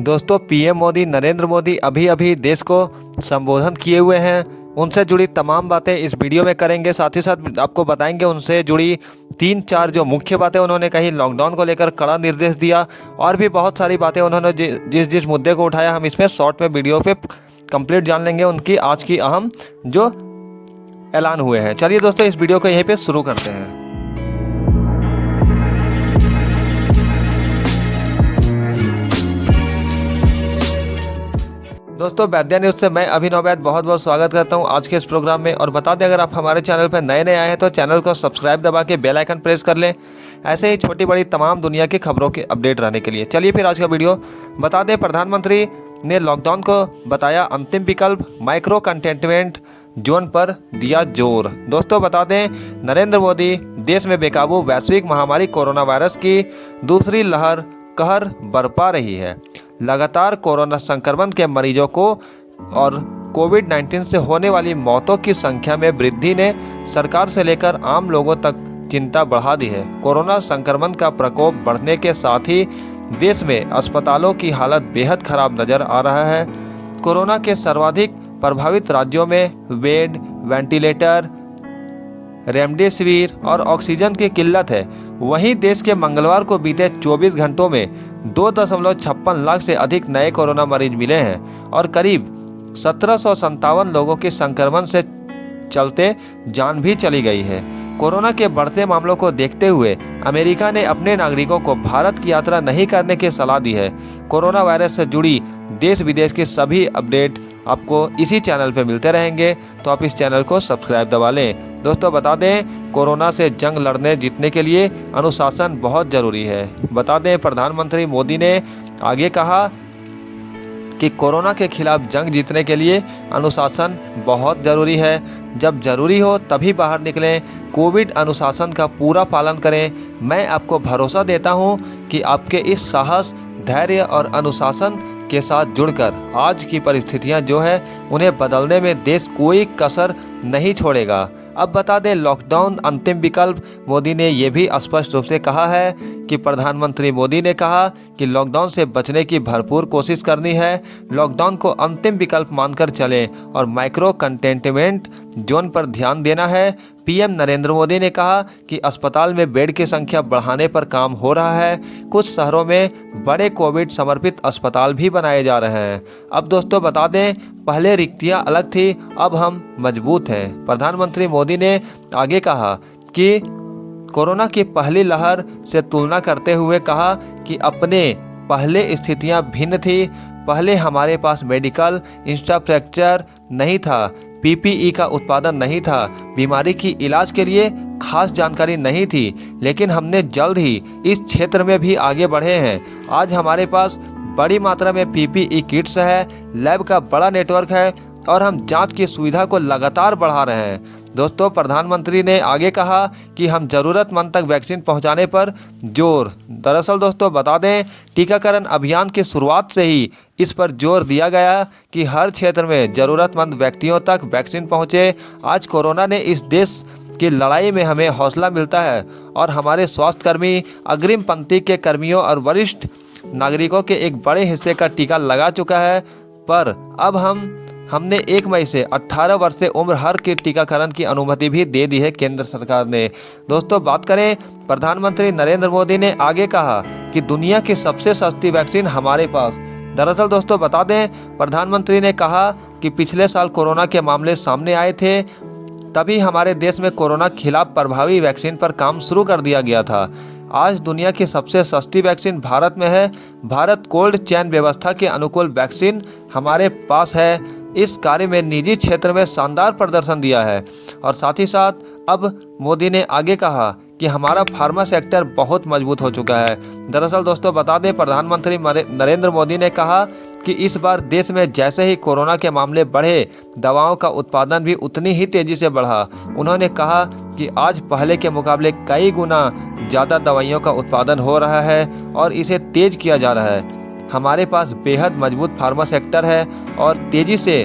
दोस्तों पीएम मोदी नरेंद्र मोदी अभी अभी देश को संबोधन किए हुए हैं। उनसे जुड़ी तमाम बातें इस वीडियो में करेंगे। साथ ही साथ आपको बताएंगे उनसे जुड़ी 3-4 जो मुख्य बातें उन्होंने कही, लॉकडाउन को लेकर कड़ा निर्देश दिया और भी बहुत सारी बातें उन्होंने जिस मुद्दे को उठाया हम इसमें शॉर्ट में वीडियो पे कंप्लीट जान लेंगे उनकी आज की अहम जो ऐलान हुए हैं। चलिए दोस्तों इस वीडियो को यहीं पे शुरू करते हैं। दोस्तों वैद्य न्यूज़ से मैं अभिनव वैद्य बहुत बहुत स्वागत करता हूं आज के इस प्रोग्राम में। और बता दें अगर आप हमारे चैनल पर नए आए हैं तो चैनल को सब्सक्राइब दबा के बेल आइकन प्रेस कर लें, ऐसे ही छोटी बड़ी तमाम दुनिया की खबरों की अपडेट रहने के लिए। चलिए फिर आज का वीडियो बता दें। प्रधानमंत्री ने लॉकडाउन को बताया अंतिम विकल्प, माइक्रो कंटेनमेंट जोन पर दिया जोर। दोस्तों बता दें नरेंद्र मोदी देश में बेकाबू वैश्विक महामारी कोरोना वायरस की दूसरी लहर कहर बरपा रही है। लगातार कोरोना संक्रमण के मरीजों को और कोविड-19 से होने वाली मौतों की संख्या में वृद्धि ने सरकार से लेकर आम लोगों तक चिंता बढ़ा दी है। कोरोना संक्रमण का प्रकोप बढ़ने के साथ ही देश में अस्पतालों की हालत बेहद खराब नजर आ रहा है। कोरोना के सर्वाधिक प्रभावित राज्यों में बेड, वेंटिलेटर, रेमडेसिविर और ऑक्सीजन की किल्लत है। वहीं देश के मंगलवार को बीते 24 घंटों में 2.56 लाख से अधिक नए कोरोना मरीज मिले हैं और करीब 1757 लोगों के संक्रमण से चलते जान भी चली गई है। कोरोना के बढ़ते मामलों को देखते हुए अमेरिका ने अपने नागरिकों को भारत की यात्रा नहीं करने की सलाह दी है। कोरोना वायरस से जुड़ी देश विदेश की सभी अपडेट आपको इसी चैनल पे मिलते रहेंगे, तो आप इस चैनल को सब्सक्राइब दबा लें। दोस्तों बता दें कोरोना से जंग लड़ने जीतने के लिए अनुशासन बहुत ज़रूरी है। बता दें प्रधानमंत्री मोदी ने आगे कहा कि कोरोना के खिलाफ जंग जीतने के लिए अनुशासन बहुत ज़रूरी है। जब ज़रूरी हो तभी बाहर निकलें, कोविड अनुशासन का पूरा पालन करें। मैं आपको भरोसा देता हूं कि आपके इस साहस, धैर्य और अनुशासन के साथ जुड़कर आज की परिस्थितियां जो है उन्हें बदलने में देश कोई कसर नहीं छोड़ेगा। अब बता दें लॉकडाउन अंतिम विकल्प, मोदी ने यह भी स्पष्ट रूप से कहा है कि प्रधानमंत्री मोदी ने कहा कि लॉकडाउन से बचने की भरपूर कोशिश करनी है। लॉकडाउन को अंतिम विकल्प मानकर चलें और माइक्रो कंटेनमेंट जोन पर ध्यान देना है। पीएम नरेंद्र मोदी ने कहा कि अस्पताल में बेड की संख्या बढ़ाने पर काम हो रहा है। कुछ शहरों में बड़े कोविड समर्पित अस्पताल भी बनाए जा रहे हैं। अब दोस्तों बता दें पहले रिक्तियां अलग थी, अब हम मजबूत हैं। प्रधानमंत्री मोदी ने आगे कहा कि कोरोना की पहली लहर से तुलना करते हुए कहा कि अपने पहले स्थितियां भिन्न थी। पहले हमारे पास मेडिकल इंफ्रास्ट्रक्चर नहीं था, पीपीई का उत्पादन नहीं था, बीमारी की इलाज के लिए खास जानकारी नहीं थी, लेकिन हमने जल्द ही इस क्षेत्र में भी आगे बढ़े हैं। आज हमारे पास बड़ी मात्रा में पीपीई किट्स है, लैब का बड़ा नेटवर्क है और हम जांच की सुविधा को लगातार बढ़ा रहे हैं। दोस्तों प्रधानमंत्री ने आगे कहा कि हम ज़रूरतमंद तक वैक्सीन पहुंचाने पर जोर। दरअसल दोस्तों बता दें टीकाकरण अभियान की शुरुआत से ही इस पर जोर दिया गया कि हर क्षेत्र में ज़रूरतमंद व्यक्तियों तक वैक्सीन पहुंचे। आज कोरोना ने इस देश की लड़ाई में हमें हौसला मिलता है और हमारे स्वास्थ्यकर्मी, अग्रिम पंक्ति के कर्मियों और वरिष्ठ नागरिकों के एक बड़े हिस्से का टीका लगा चुका है। पर अब हमने 1 मई से 18 वर्ष से उम्र हर के टीकाकरण की अनुमति भी दे दी है केंद्र सरकार ने। दोस्तों बात करें प्रधानमंत्री नरेंद्र मोदी ने आगे कहा कि दुनिया की सबसे सस्ती वैक्सीन हमारे पास। दरअसल दोस्तों बता दें प्रधानमंत्री ने कहा कि पिछले साल कोरोना के मामले सामने आए थे, तभी हमारे देश में कोरोना खिलाफ प्रभावी वैक्सीन पर काम शुरू कर दिया गया था। आज दुनिया की सबसे सस्ती वैक्सीन भारत में है। भारत कोल्ड चेन व्यवस्था के अनुकूल वैक्सीन हमारे पास है। इस कार्य में निजी क्षेत्र में शानदार प्रदर्शन दिया है। और साथ ही साथ अब मोदी ने आगे कहा कि हमारा फार्मा सेक्टर बहुत मजबूत हो चुका है। दरअसल दोस्तों बता दें प्रधानमंत्री नरेंद्र मोदी ने कहा कि इस बार देश में जैसे ही कोरोना के मामले बढ़े, दवाओं का उत्पादन भी उतनी ही तेज़ी से बढ़ा। उन्होंने कहा कि आज पहले के मुकाबले कई गुना ज़्यादा दवाइयों का उत्पादन हो रहा है और इसे तेज़ किया जा रहा है। हमारे पास बेहद मजबूत फार्मा सेक्टर है और तेज़ी से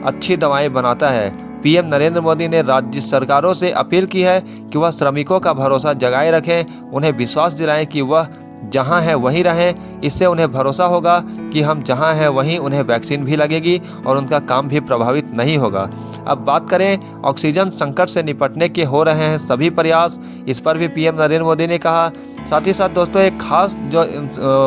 अच्छी दवाएं बनाता है। पीएम नरेंद्र मोदी ने राज्य सरकारों से अपील की है कि वह श्रमिकों का भरोसा जगाए रखें, उन्हें विश्वास दिलाएं कि वह जहां हैं वहीं रहें। इससे उन्हें भरोसा होगा कि हम जहां हैं वहीं उन्हें वैक्सीन भी लगेगी और उनका काम भी प्रभावित नहीं होगा। अब बात करें ऑक्सीजन संकट से निपटने के हो रहे हैं सभी प्रयास, इस पर भी पीएम नरेंद्र मोदी ने कहा। साथ ही साथ दोस्तों एक खास जो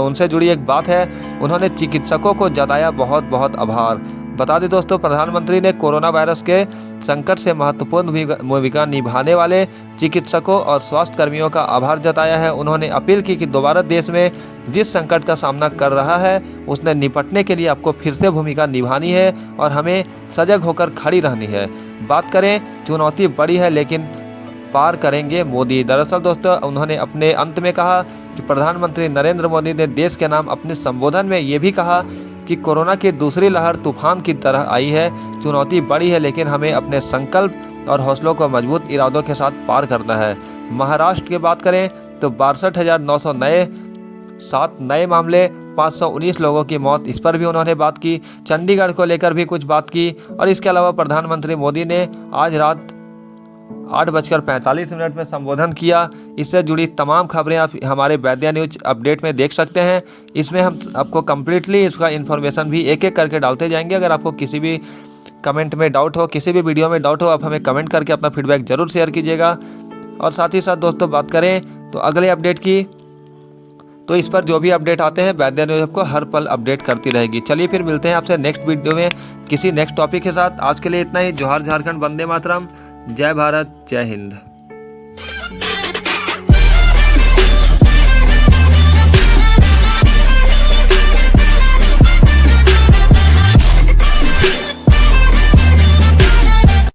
उनसे जुड़ी एक बात है, उन्होंने चिकित्सकों को जताया बहुत बहुत आभार। बता दें दोस्तों, प्रधानमंत्री ने कोरोना वायरस के संकट से महत्वपूर्ण भूमिका निभाने वाले चिकित्सकों और स्वास्थ्य कर्मियों का आभार जताया है। उन्होंने अपील की कि दोबारा देश में जिस संकट का सामना कर रहा है उसने निपटने के लिए आपको फिर से भूमिका निभानी है और हमें सजग होकर खड़ी रहनी है। बात करें चुनौती बड़ी है लेकिन पार करेंगे मोदी। दरअसल दोस्तों उन्होंने अपने अंत में कहा कि प्रधानमंत्री नरेंद्र मोदी ने देश के नाम अपने संबोधन में ये भी कहा कि कोरोना की दूसरी लहर तूफान की तरह आई है, चुनौती बड़ी है लेकिन हमें अपने संकल्प और हौसलों को मजबूत इरादों के साथ पार करना है। महाराष्ट्र की बात करें तो 62,900 7 नए मामले, 519 लोगों की मौत, इस पर भी उन्होंने बात की। चंडीगढ़ को लेकर भी कुछ बात की और इसके अलावा प्रधानमंत्री मोदी ने आज रात 8:45 में संबोधन किया। इससे जुड़ी तमाम खबरें आप हमारे वैद्य न्यूज अपडेट में देख सकते हैं। इसमें हम आपको कम्प्लीटली इसका इन्फॉर्मेशन भी एक एक करके डालते जाएंगे। अगर आपको किसी भी कमेंट में डाउट हो, किसी भी वीडियो में डाउट हो, आप हमें कमेंट करके अपना फीडबैक ज़रूर शेयर कीजिएगा। और साथ ही साथ दोस्तों बात करें तो अगले अपडेट की, तो इस पर जो भी अपडेट आते हैं वैद्य न्यूज आपको हर पल अपडेट करती रहेगी। चलिए फिर मिलते हैं आपसे नेक्स्ट वीडियो में किसी नेक्स्ट टॉपिक के साथ। आज के लिए इतना ही। जोहार झारखंड, वंदे मातरम, जय भारत, जय हिंद।